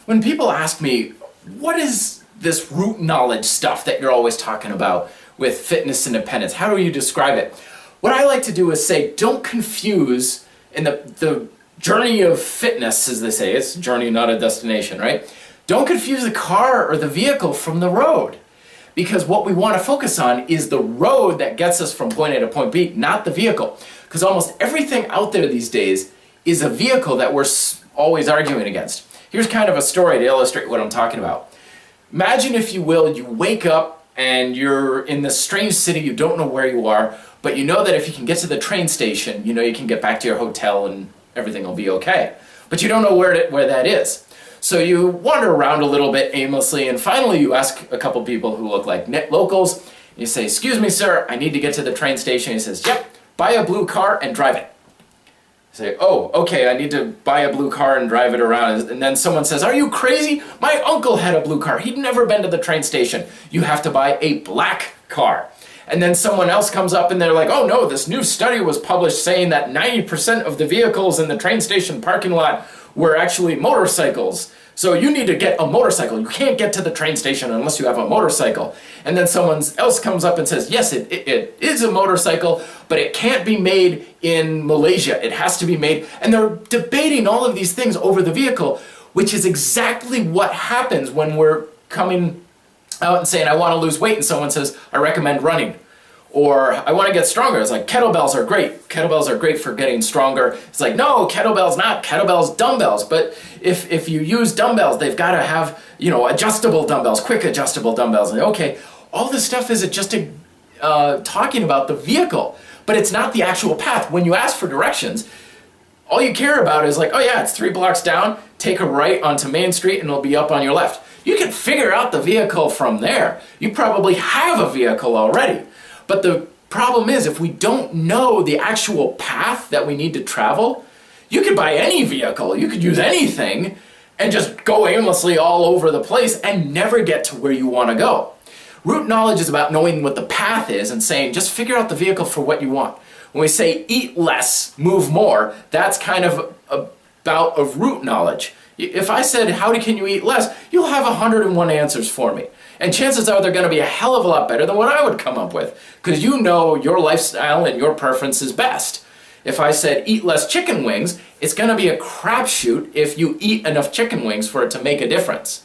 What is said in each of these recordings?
When people ask me, what is this root knowledge stuff that you're always talking about with fitness independence? How do you describe it? What I like to do is say, don't confuse in the journey of fitness, as they say. It's a journey, not a destination, right? Don't confuse the car or the vehicle from the road. Because what we want to focus on is the road that gets us from point A to point B, not the vehicle. Because almost everything out there these days is a vehicle that we're always arguing against. Here's kind of a story to illustrate what I'm talking about. Imagine, if you will, you wake up and you're in this strange city, you don't know where you are, but you know that if you can get to the train station, you know you can get back to your hotel and everything will be okay. But you don't know where that is. So you wander around a little bit aimlessly, and finally you ask a couple people who look like locals. You say, "Excuse me, sir, I need to get to the train station." He says, "Yep, buy a blue car and drive it." You say, "Oh, okay, I need to buy a blue car and drive it around." And then someone says, "Are you crazy? My uncle had a blue car. He'd never been to the train station. You have to buy a black car." And then someone else comes up and they're like, "Oh no, this new study was published saying that 90% of the vehicles in the train station parking lot were actually motorcycles. So you need to get a motorcycle. You can't get to the train station unless you have a motorcycle." And then someone else comes up and says, "Yes, it is a motorcycle, but it can't be made in Malaysia. It has to be made." And they're debating all of these things over the vehicle, which is exactly what happens when we're coming out and saying, "I want to lose weight," and someone says, "I recommend running." Or, "I want to get stronger." It's like, kettlebells are great. Kettlebells are great for getting stronger. It's like, no, kettlebells not. Kettlebells, dumbbells. But if you use dumbbells, they've got to have, adjustable dumbbells, quick adjustable dumbbells. And okay, all this stuff is just talking about the vehicle, but it's not the actual path. When you ask for directions, all you care about is like, oh yeah, it's 3 blocks down, take a right onto Main Street and it'll be up on your left. You can figure out the vehicle from there. You probably have a vehicle already. But the problem is, if we don't know the actual path that we need to travel, you could buy any vehicle, you could use anything, and just go aimlessly all over the place and never get to where you want to go. Root knowledge is about knowing what the path is and saying, just figure out the vehicle for what you want. When we say eat less, move more, that's kind of about of root knowledge. If I said, how can you eat less? You'll have 101 answers for me. And chances are they're going to be a hell of a lot better than what I would come up with, because you know your lifestyle and your preference is best. If I said eat less chicken wings, it's going to be a crapshoot if you eat enough chicken wings for it to make a difference.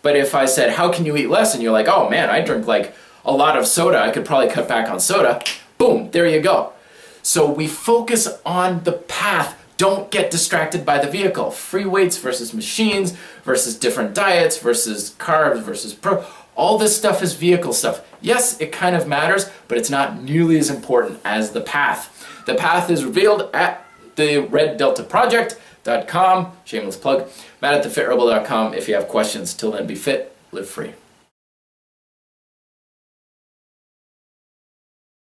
But if I said, how can you eat less? And you're like, oh man, I drink like a lot of soda, I could probably cut back on soda. Boom, there you go. So we focus on the path. Don't get distracted by the vehicle. Free weights versus machines versus different diets versus carbs versus all this stuff is vehicle stuff. Yes, it kind of matters, but it's not nearly as important as the path. The path is revealed at the reddeltaproject.com. Shameless plug. Matt at thefitrebel.com if you have questions. Till then, be fit, live free.